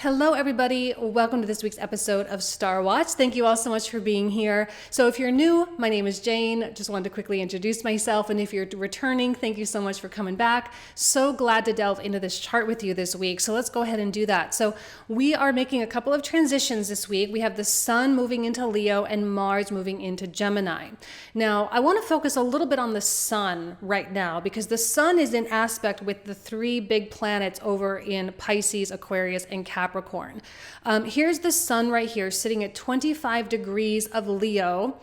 Hello, everybody. Welcome to this week's episode of Star Watch. Thank you all so much for being here. So if you're new, my name is Jane. Just wanted to quickly introduce myself. And if you're returning, thank you so much for coming back. So glad to delve into this chart with you this week. So let's go ahead and do that. So we are making a couple of transitions this week. We have the Sun moving into Leo and Mars moving into Gemini. Now, I want to focus a little bit on the Sun right now because the Sun is in aspect with the three big planets over in Pisces, Aquarius, and Capricorn. Here's the Sun right here sitting at 25 degrees of Leo,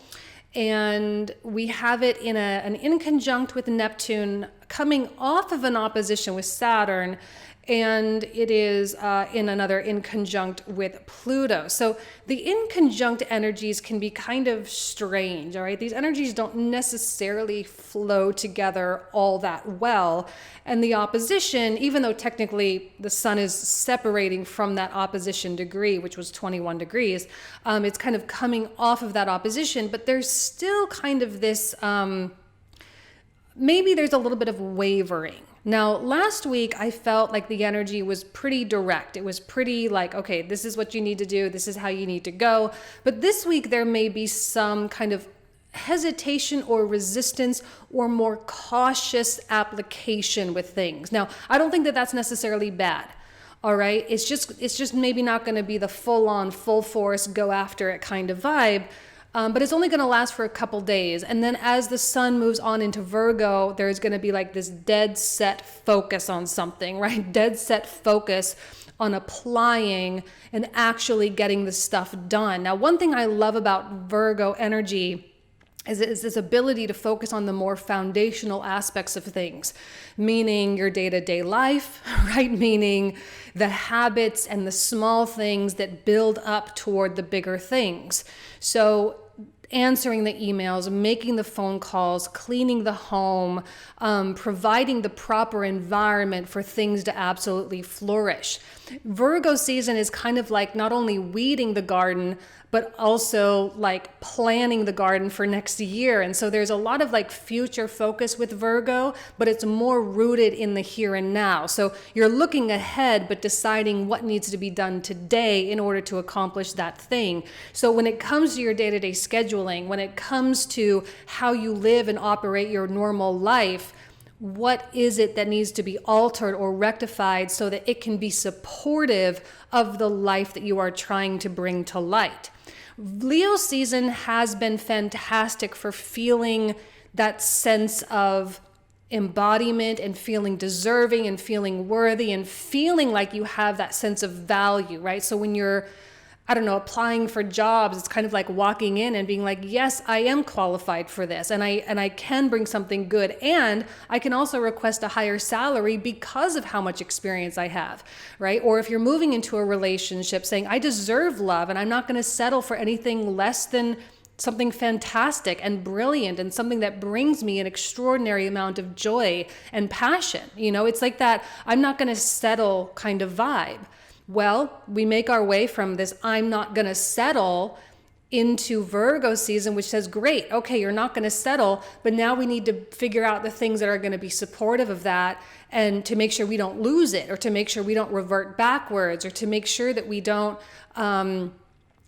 and we have it in an inconjunct with Neptune coming off of an opposition with Saturn, and it is in another inconjunct with Pluto. So the inconjunct energies can be kind of strange, all right? These energies don't necessarily flow together all that well. And the opposition, even though technically the Sun is separating from that opposition degree, which was 21 degrees, it's kind of coming off of that opposition, but there's still kind of this, maybe there's a little bit of wavering. Now, last week, I felt like the energy was pretty direct. It was pretty like, okay, this is what you need to do. This is how you need to go. But this week, there may be some kind of hesitation or resistance or more cautious application with things. Now, I don't think that that's necessarily bad. All right. It's just maybe not going to be the full on, full force, go after it kind of vibe. But it's only going to last for a couple days. And then as the Sun moves on into Virgo, there's going to be like this dead set focus on something, right? Dead set focus on applying and actually getting the stuff done. Now, one thing I love about Virgo energy is this ability to focus on the more foundational aspects of things, meaning your day-to-day life, right? Meaning the habits and the small things that build up toward the bigger things. So answering the emails, making the phone calls, cleaning the home, providing the proper environment for things to absolutely flourish. Virgo season is kind of like not only weeding the garden, but also like planning the garden for next year. And so there's a lot of like future focus with Virgo, but it's more rooted in the here and now. So you're looking ahead, but deciding what needs to be done today in order to accomplish that thing. So when it comes to your day-to-day scheduling, when it comes to how you live and operate your normal life, what is it that needs to be altered or rectified so that it can be supportive of the life that you are trying to bring to light? Leo season has been fantastic for feeling that sense of embodiment and feeling deserving and feeling worthy and feeling like you have that sense of value, right? So when you're applying for jobs, it's kind of like walking in and being like, yes, I am qualified for this and I can bring something good, and I can also request a higher salary because of how much experience I have, right? Or if you're moving into a relationship saying, I deserve love and I'm not going to settle for anything less than something fantastic and brilliant and something that brings me an extraordinary amount of joy and passion. You know, it's like that I'm not going to settle kind of vibe. Well, we make our way from this I'm not going to settle into Virgo season, which says, great, okay, you're not going to settle, but now we need to figure out the things that are going to be supportive of that, and to make sure we don't lose it, or to make sure we don't revert backwards, or to make sure that we don't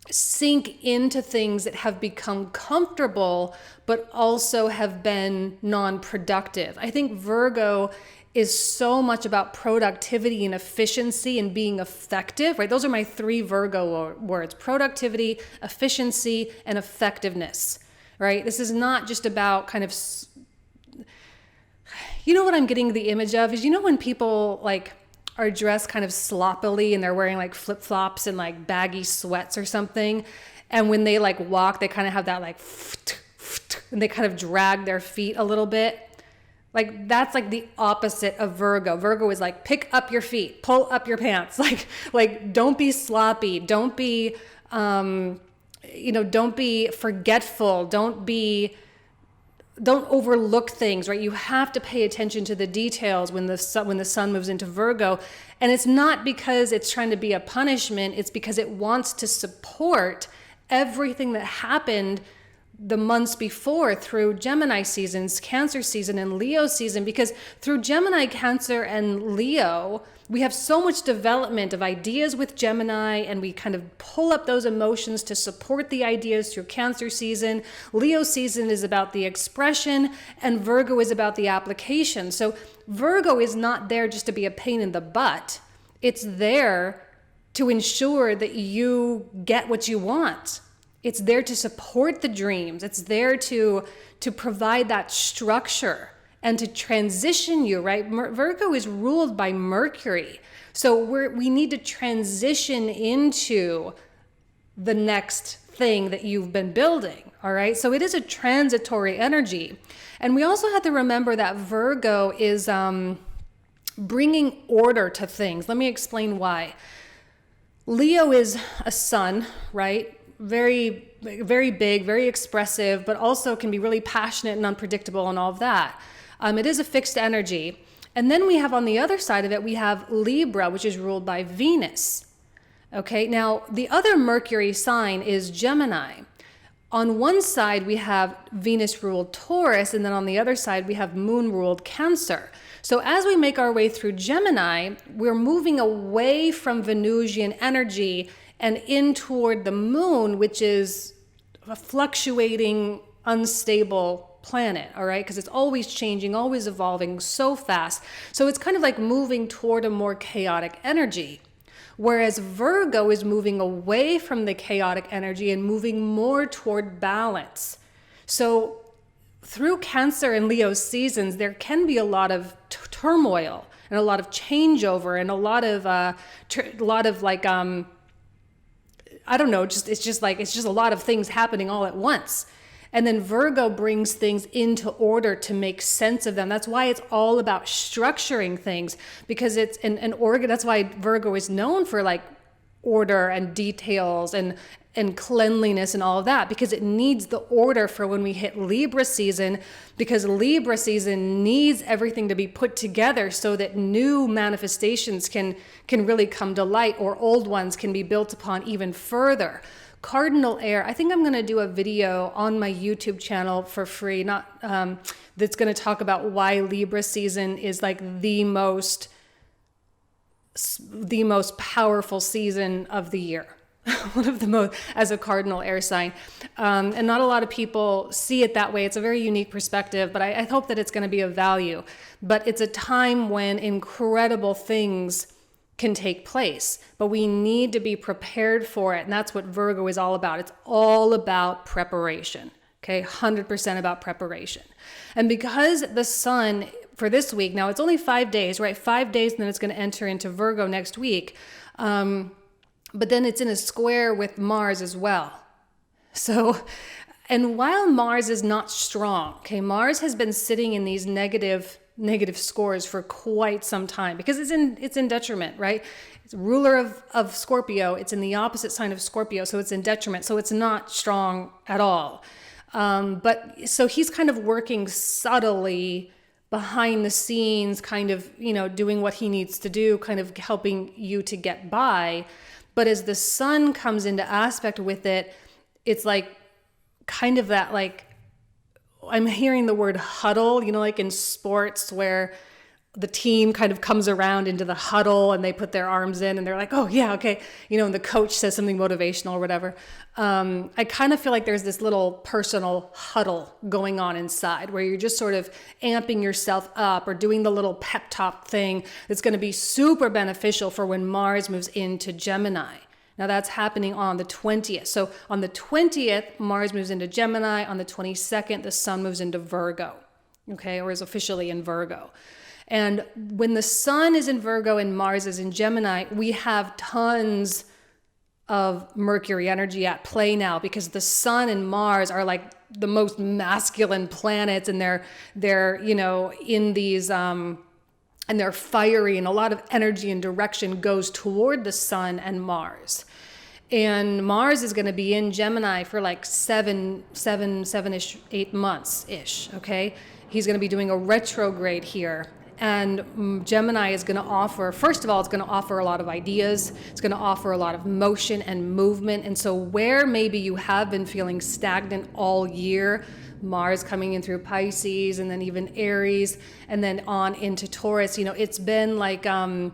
sink into things that have become comfortable, but also have been non-productive. I think Virgo is so much about productivity and efficiency and being effective, right? Those are my three Virgo words: productivity, efficiency, and effectiveness, right? This is not just about kind of, you know what I'm getting the image of is, you know, when people like are dressed kind of sloppily and they're wearing like flip-flops and like baggy sweats or something, and when they like walk, they kind of have that like, and they kind of drag their feet a little bit. Like that's like the opposite of Virgo. Virgo is like, pick up your feet, pull up your pants. Like don't be sloppy. Don't be, don't be forgetful. Don't overlook things, right? You have to pay attention to the details when the sun moves into Virgo. And it's not because it's trying to be a punishment. It's because it wants to support everything that happened the months before through Gemini seasons, Cancer season, and Leo season, because through Gemini, Cancer, and Leo, we have so much development of ideas with Gemini, and we kind of pull up those emotions to support the ideas through Cancer season. Leo season is about the expression, and Virgo is about the application. So Virgo is not there just to be a pain in the butt. It's there to ensure that you get what you want. It's there to support the dreams. It's there to provide that structure and to transition you, right? Virgo is ruled by Mercury. So we need to transition into the next thing that you've been building, all right? So it is a transitory energy. And we also have to remember that Virgo is bringing order to things. Let me explain why. Leo is a sun, right? Very, very big, very expressive, but also can be really passionate and unpredictable and all of that. It is a fixed energy. And then we have on the other side of it, we have Libra, which is ruled by Venus. Okay, now the other Mercury sign is Gemini. On one side, we have Venus ruled Taurus, and then on the other side, we have Moon ruled Cancer. So as we make our way through Gemini, we're moving away from Venusian energy and in toward the moon, which is a fluctuating, unstable planet, all right? Because it's always changing, always evolving so fast. So it's kind of like moving toward a more chaotic energy. Whereas Virgo is moving away from the chaotic energy and moving more toward balance. So through Cancer and Leo seasons, there can be a lot of turmoil and a lot of changeover and a lot of like, I don't know, it's just a lot of things happening all at once. And then Virgo brings things into order to make sense of them. That's why it's all about structuring things, because it's an organ. That's why Virgo is known for like order and details and cleanliness and all of that, because it needs the order for when we hit Libra season, because Libra season needs everything to be put together so that new manifestations can really come to light, or old ones can be built upon even further. Cardinal air, I think I'm going to do a video on my YouTube channel for free, that's going to talk about why Libra season is like the most powerful season of the year. One of the most, as a cardinal air sign. And not a lot of people see it that way. It's a very unique perspective, but I hope that it's going to be of value. But it's a time when incredible things can take place, but we need to be prepared for it. And that's what Virgo is all about. It's all about preparation. Okay, 100% about preparation. And because the sun for this week, now it's only 5 days, right? 5 days, and then it's going to enter into Virgo next week. But then it's in a square with Mars as well. So, and while Mars is not strong, okay, Mars has been sitting in these negative scores for quite some time, because it's in detriment, right? It's ruler of Scorpio. It's in the opposite sign of Scorpio, so it's in detriment. So it's not strong at all. But so he's kind of working subtly behind the scenes, kind of, doing what he needs to do, kind of helping you to get by. But as the sun comes into aspect with it, it's like kind of that, like, I'm hearing the word huddle, like in sports where the team kind of comes around into the huddle and they put their arms in and they're like, oh yeah, okay. And the coach says something motivational or whatever. I kind of feel like there's this little personal huddle going on inside where you're just sort of amping yourself up or doing the little pep talk thing that's going to be super beneficial for when Mars moves into Gemini. Now that's happening on the 20th. So on the 20th, Mars moves into Gemini. On the 22nd, the sun moves into Virgo, okay, or is officially in Virgo. And when the sun is in Virgo and Mars is in Gemini, we have tons of Mercury energy at play now, because the sun and Mars are like the most masculine planets, and they're in these and they're fiery, and a lot of energy and direction goes toward the sun and Mars. And Mars is going to be in Gemini for like 7-ish, 8 months-ish, okay? He's going to be doing a retrograde here And Gemini is going to offer, first of all, it's going to offer a lot of ideas. It's going to offer a lot of motion and movement. And so where maybe you have been feeling stagnant all year, Mars coming in through Pisces and then even Aries and then on into Taurus, it's been like, I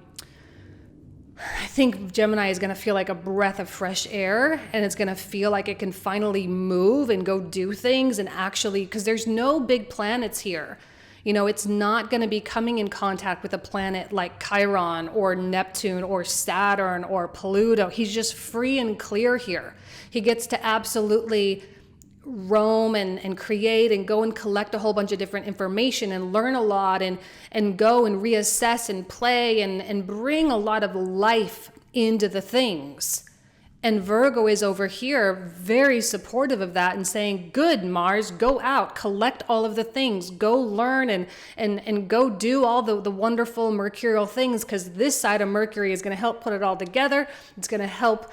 think Gemini is going to feel like a breath of fresh air, and it's going to feel like it can finally move and go do things and actually, because there's no big planets here. It's not going to be coming in contact with a planet like Chiron or Neptune or Saturn or Pluto. He's just free and clear here. He gets to absolutely roam and create and go and collect a whole bunch of different information and learn a lot and go and reassess and play and bring a lot of life into the things. And Virgo is over here very supportive of that and saying, good, Mars, go out, collect all of the things, go learn and go do all the wonderful mercurial things, because this side of Mercury is going to help put it all together. It's going to help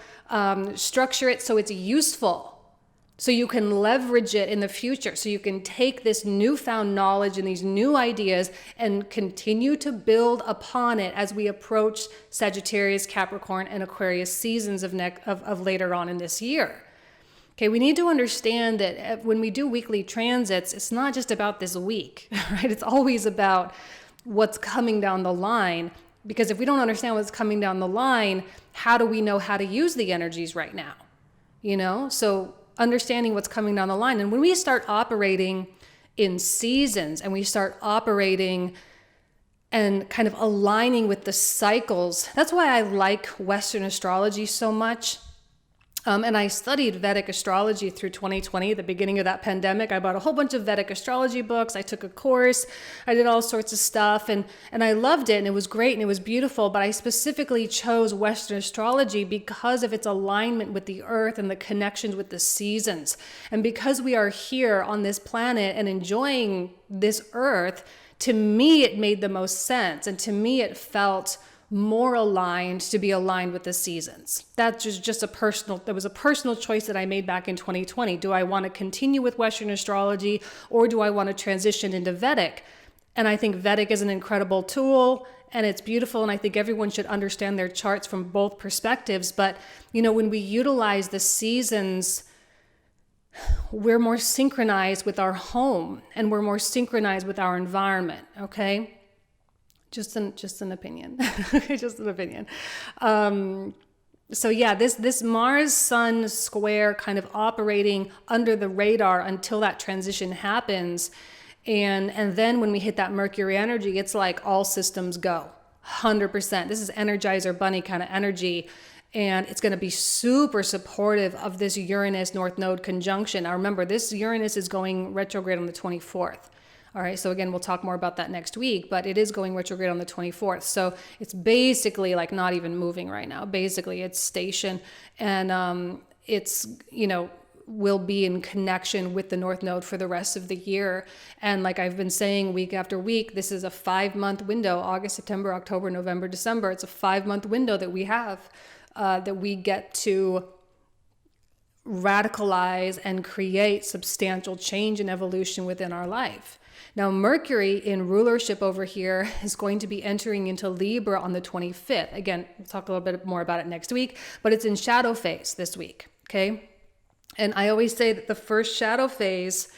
structure it so it's useful. So you can leverage it in the future. So you can take this newfound knowledge and these new ideas and continue to build upon it as we approach Sagittarius, Capricorn, and Aquarius seasons of later on in this year. Okay, we need to understand that when we do weekly transits, it's not just about this week, right? It's always about what's coming down the line. Because if we don't understand what's coming down the line, how do we know how to use the energies right now? So understanding what's coming down the line. And when we start operating in seasons and we start operating and kind of aligning with the cycles, that's why I like Western astrology so much. And I studied Vedic astrology through 2020, the beginning of that pandemic. I bought a whole bunch of Vedic astrology books. I took a course. I did all sorts of stuff. And I loved it. And it was great. And it was beautiful. But I specifically chose Western astrology because of its alignment with the earth and the connections with the seasons. And because we are here on this planet and enjoying this earth, to me, it made the most sense. And to me, it felt more aligned to be aligned with the seasons. That was a personal choice that I made back in 2020. Do I want to continue with Western astrology, or do I want to transition into Vedic? And I think Vedic is an incredible tool and it's beautiful. And I think everyone should understand their charts from both perspectives. But, when we utilize the seasons, we're more synchronized with our home and we're more synchronized with our environment. Okay. Just an opinion, just an opinion. So yeah, this Mars Sun square kind of operating under the radar until that transition happens. And then when we hit that Mercury energy, it's like all systems go 100%. This is Energizer Bunny kind of energy. And it's going to be super supportive of this Uranus North Node conjunction. Now remember, this Uranus is going retrograde on the 24th. All right, so again, we'll talk more about that next week, but it is going retrograde on the 24th. So it's basically like not even moving right now. Basically, it's station, and it's, will be in connection with the North Node for the rest of the year. And like I've been saying week after week, this is a 5-month window: August, September, October, November, December. It's a 5-month window that we have, that we get to radicalize and create substantial change and evolution within our life. Now, Mercury in rulership over here is going to be entering into Libra on the 25th. Again, we'll talk a little bit more about it next week, but it's in shadow phase this week, okay? And I always say that the first shadow phase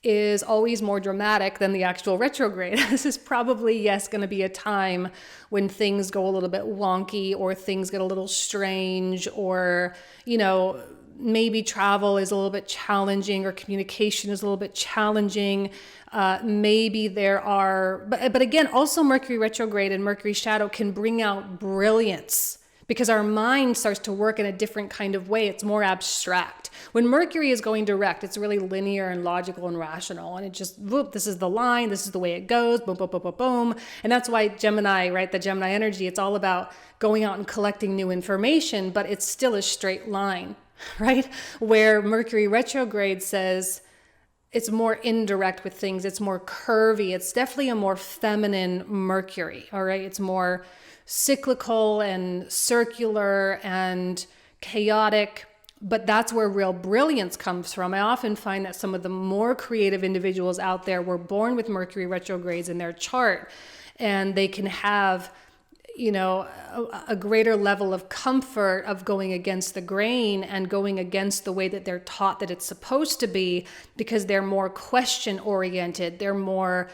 is always more dramatic than the actual retrograde. This is probably, yes, going to be a time when things go a little bit wonky or things get a little strange, or, maybe travel is a little bit challenging or communication is a little bit challenging. Maybe there are, but again, also Mercury retrograde and Mercury shadow can bring out brilliance because our mind starts to work in a different kind of way. It's more abstract. When Mercury is going direct, it's really linear and logical and rational. And it just, whoop, this is the line, this is the way it goes, boom, boom, boom, boom, boom. And that's why Gemini, right, the Gemini energy, it's all about going out and collecting new information, but it's still a straight line, right? Where Mercury retrograde says it's more indirect with things. It's more curvy. It's definitely a more feminine Mercury, all right? It's more cyclical and circular and chaotic, but that's where real brilliance comes from. I often find that some of the more creative individuals out there were born with Mercury retrogrades in their chart. and they can have, a greater level of comfort of going against the grain and going against the way that they're taught that it's supposed to be, because they're more question oriented. They're more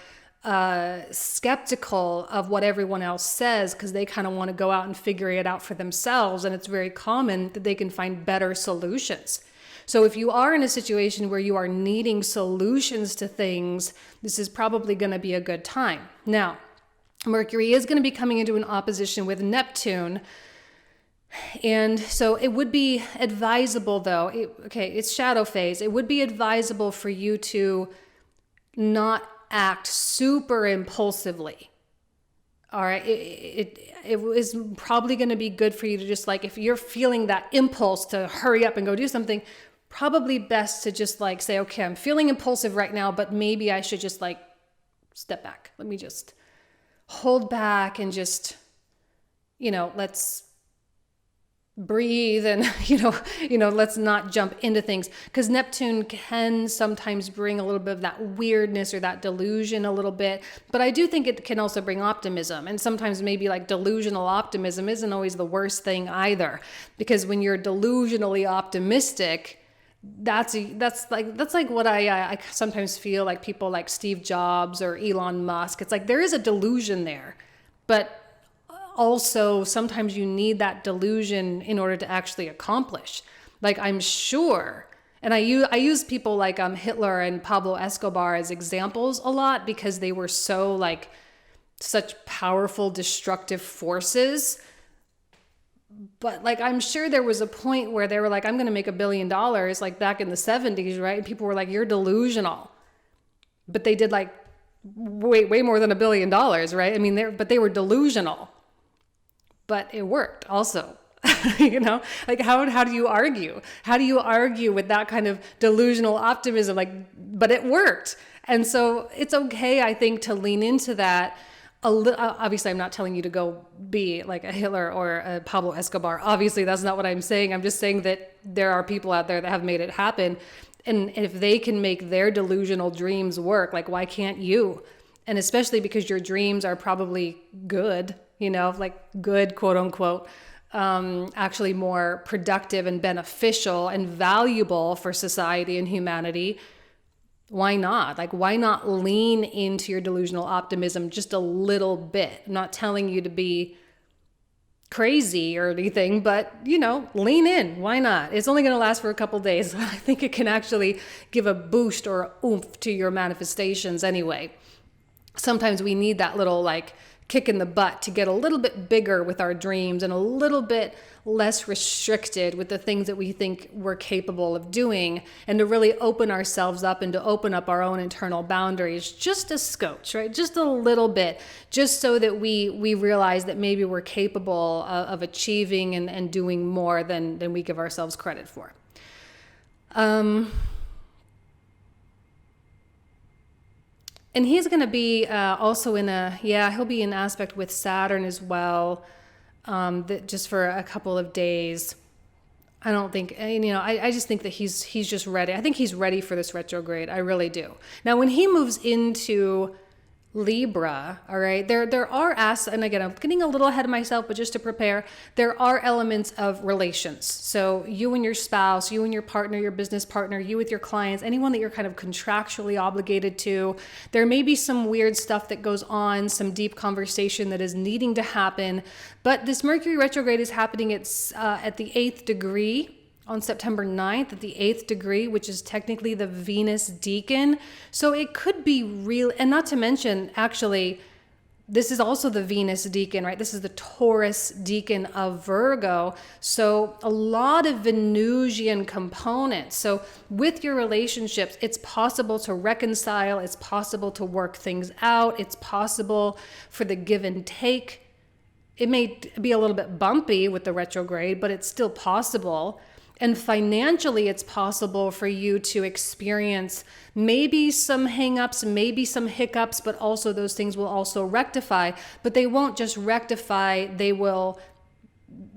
skeptical of what everyone else says, because they kind of want to go out and figure it out for themselves. And it's very common that they can find better solutions. So if you are in a situation where you are needing solutions to things, this is probably going to be a good time. Now, Mercury is going to be coming into an opposition with Neptune. And so it would be advisable, though, it's shadow phase. It would be advisable for you to not act super impulsively. All right. It is probably going to be good for you to just, like, if you're feeling that impulse to hurry up and go do something, probably best to just like say, okay, I'm feeling impulsive right now, but maybe I should just like step back. Let me just hold back and just, let's breathe and, let's not jump into things, because Neptune can sometimes bring a little bit of that weirdness or that delusion a little bit. But I do think it can also bring optimism, and sometimes maybe like delusional optimism isn't always the worst thing either, because when you're delusionally optimistic, that's like what I sometimes feel like people like Steve Jobs or Elon Musk. It's like there is a delusion there, but also sometimes you need that delusion in order to actually accomplish. Like, I'm sure, and I use people like Hitler and Pablo Escobar as examples a lot, because they were so like such powerful destructive forces. But like, I'm sure there was a point where they were like, I'm going to make $1 billion, like back in the 70s, right? And people were like, you're delusional. But they did like way more than $1 billion, right? I mean, they were delusional. But it worked also. Like how do you argue? How do you argue with that kind of delusional optimism? Like, but it worked. And so it's okay, I think, to lean into that. Obviously, I'm not telling you to go be like a Hitler or a Pablo Escobar. Obviously, that's not what I'm saying. I'm just saying that there are people out there that have made it happen. And if they can make their delusional dreams work, like, why can't you? And especially because your dreams are probably good, like good, quote unquote, actually more productive and beneficial and valuable for society and humanity. Why not? Like, why not lean into your delusional optimism just a little bit? I'm not telling you to be crazy or anything, but, lean in. Why not? It's only going to last for a couple days. I think it can actually give a boost or a oomph to your manifestations anyway. Sometimes we need that little like kick in the butt to get a little bit bigger with our dreams and a little bit less restricted with the things that we think we're capable of doing, and to really open ourselves up and to open up our own internal boundaries just a scotch, right? Just a little bit, just so that we realize that maybe we're capable of achieving and doing more than we give ourselves credit for. And he's going to be also he'll be in aspect with Saturn as well, that just for a couple of days. I don't think, I just think that he's just ready. I think he's ready for this retrograde. I really do. Now, when he moves into Libra, all right, there are and again, I'm getting a little ahead of myself, but just to prepare, there are elements of relations. So you and your spouse, you and your partner, your business partner, you with your clients, anyone that you're kind of contractually obligated to, there may be some weird stuff that goes on, some deep conversation that is needing to happen. But this Mercury retrograde is happening at the 8th degree. On September 9th at the 8th degree, which is technically the Venus decan. So it could be real, and not to mention, actually, this is also the Venus decan, right? This is the Taurus decan of Virgo. So a lot of Venusian components. So with your relationships, it's possible to reconcile, it's possible to work things out, it's possible for the give and take. It may be a little bit bumpy with the retrograde, but it's still possible. And financially, it's possible for you to experience maybe some hangups, maybe some hiccups, but also those things will also rectify. But they won't just rectify, they will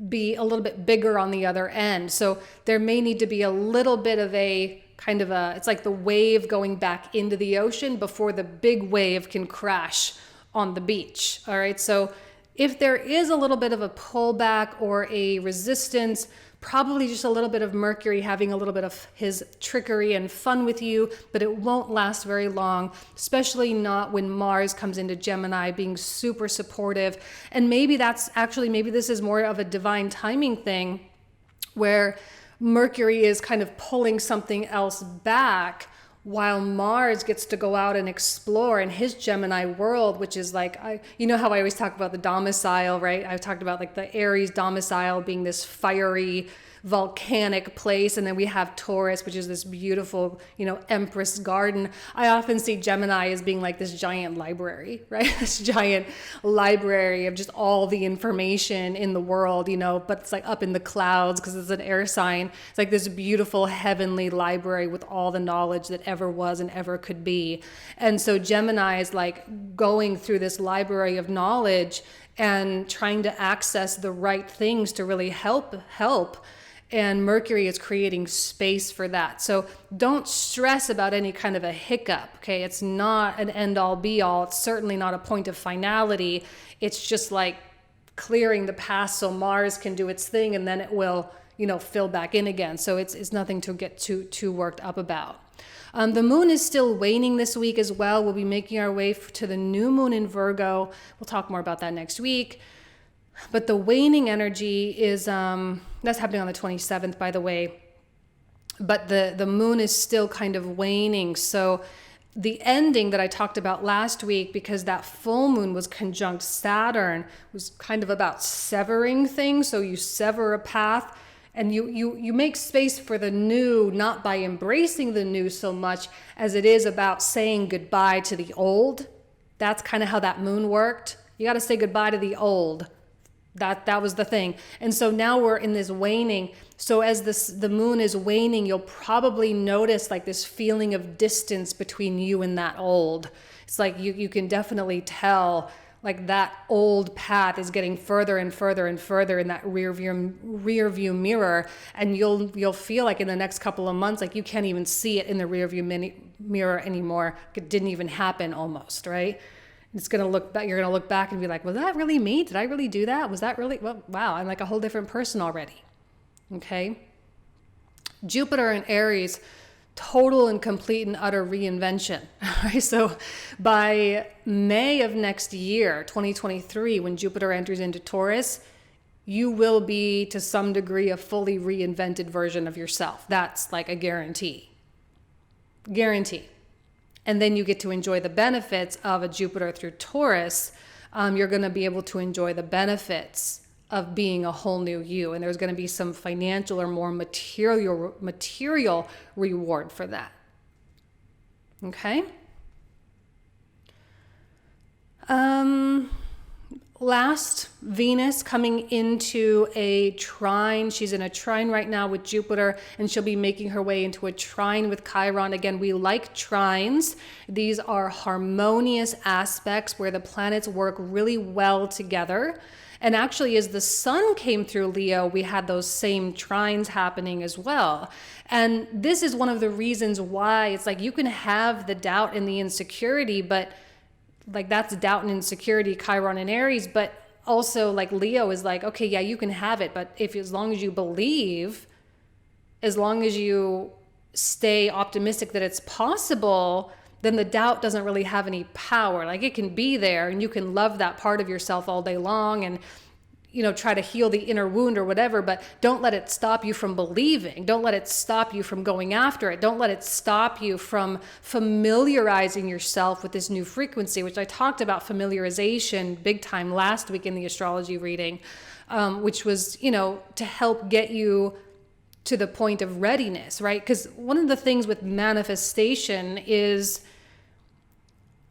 be a little bit bigger on the other end. So there may need to be a little bit of a kind of it's like the wave going back into the ocean before the big wave can crash on the beach. All right. So if there is a little bit of a pullback or a resistance, probably just a little bit of Mercury having a little bit of his trickery and fun with you, but it won't last very long, especially not when Mars comes into Gemini being super supportive. And maybe this is more of a divine timing thing where Mercury is kind of pulling something else back while Mars gets to go out and explore in his Gemini world, which is like, you know how I always talk about the domicile, right? I've talked about like the Aries domicile being this fiery, volcanic place, and then we have Taurus, which is this beautiful, Empress garden. I often see Gemini as being like this giant library, right? This giant library of just all the information in the world, but it's like up in the clouds because it's an air sign. It's like this beautiful heavenly library with all the knowledge that ever was and ever could be. And so Gemini is like going through this library of knowledge and trying to access the right things to really help. And Mercury is creating space for that. So don't stress about any kind of a hiccup, okay? It's not an end-all be-all. It's certainly not a point of finality. It's just like clearing the past so Mars can do its thing, and then it will, fill back in again. So it's nothing to get too worked up about. The moon is still waning this week as well. We'll be making our way to the new moon in Virgo. We'll talk more about that next week. But the waning energy is, that's happening on the 27th, by the way. But the moon is still kind of waning. So the ending that I talked about last week, because that full moon was conjunct Saturn, was kind of about severing things. So you sever a path and you make space for the new, not by embracing the new so much as it is about saying goodbye to the old. That's kind of how that moon worked. You got to say goodbye to the old. That was the thing. And so now we're in this waning. So as the moon is waning, you'll probably notice like this feeling of distance between you and that old. It's like you can definitely tell like that old path is getting further and further and further in that rear view mirror. And you'll feel like in the next couple of months, like you can't even see it in the rear view mirror anymore. It didn't even happen almost, right? It's going to look back. You're going to look back and be like, was that really me? Did I really do that? Was that really, well, wow, I'm like a whole different person already. Okay. Jupiter in Aries, total and complete and utter reinvention. Right? So by May of next year, 2023, when Jupiter enters into Taurus, you will be to some degree a fully reinvented version of yourself. That's like a guarantee. Guarantee. And then you get to enjoy the benefits of a Jupiter through Taurus. You're going to be able to enjoy the benefits of being a whole new you. And there's going to be some financial or more material reward for that. Okay? Last, Venus coming into a trine. She's in a trine right now with Jupiter, and she'll be making her way into a trine with Chiron. Again, we like trines. These are harmonious aspects where the planets work really well together. And actually, as the sun came through Leo, we had those same trines happening as well. And this is one of the reasons why it's like you can have the doubt and the insecurity, but like that's doubt and insecurity, Chiron and Aries, but also like Leo is like, okay, yeah, you can have it, but as long as you believe, as long as you stay optimistic that it's possible, then the doubt doesn't really have any power. Like it can be there and you can love that part of yourself all day long and try to heal the inner wound or whatever, but don't let it stop you from believing. Don't let it stop you from going after it. Don't let it stop you from familiarizing yourself with this new frequency, which I talked about familiarization big time last week in the astrology reading, which was, to help get you to the point of readiness, right? Because one of the things with manifestation is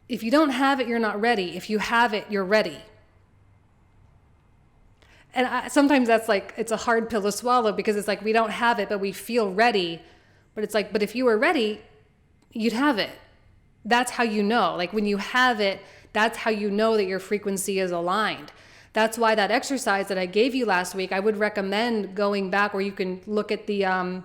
if you don't have it, you're not ready. If you have it, you're ready. And sometimes that's like, it's a hard pill to swallow because it's like, we don't have it, but we feel ready. But it's like, but if you were ready, you'd have it. That's how you know. Like when you have it, that's how you know that your frequency is aligned. That's why that exercise that I gave you last week, I would recommend going back where you can look at the, I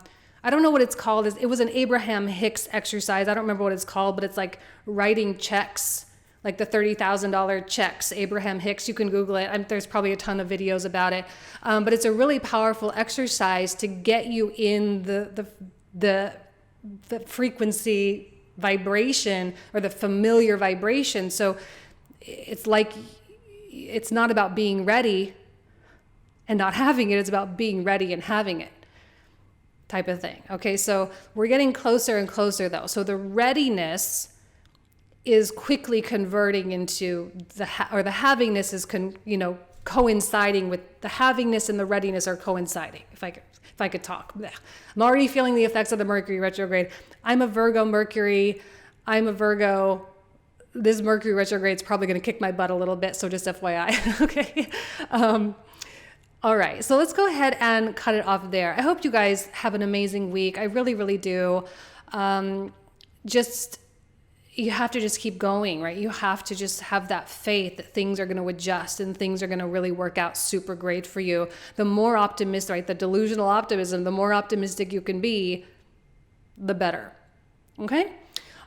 don't know what it's called. It was an Abraham Hicks exercise. I don't remember what it's called, but it's like writing checks like the $30,000 checks, Abraham Hicks, you can Google it. There's probably a ton of videos about it. But it's a really powerful exercise to get you in the frequency vibration, or the familiar vibration. So it's like, it's not about being ready and not having it. It's about being ready and having it, type of thing. Okay. So we're getting closer and closer though. So the readiness is quickly converting into the havingness is coinciding with the havingness, and the readiness are coinciding. If I could talk. I'm already feeling the effects of the Mercury retrograde. I'm a Virgo Mercury. I'm a Virgo. This Mercury retrograde is probably going to kick my butt a little bit. So just FYI. Okay. All right. So let's go ahead and cut it off there. I hope you guys have an amazing week. I really, really do. You have to just keep going, right? You have to just have that faith that things are going to adjust and things are going to really work out super great for you. The more optimistic, right? The delusional optimism, the more optimistic you can be, the better. Okay?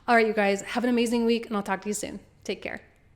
All right, you guys, have an amazing week, and I'll talk to you soon. Take care.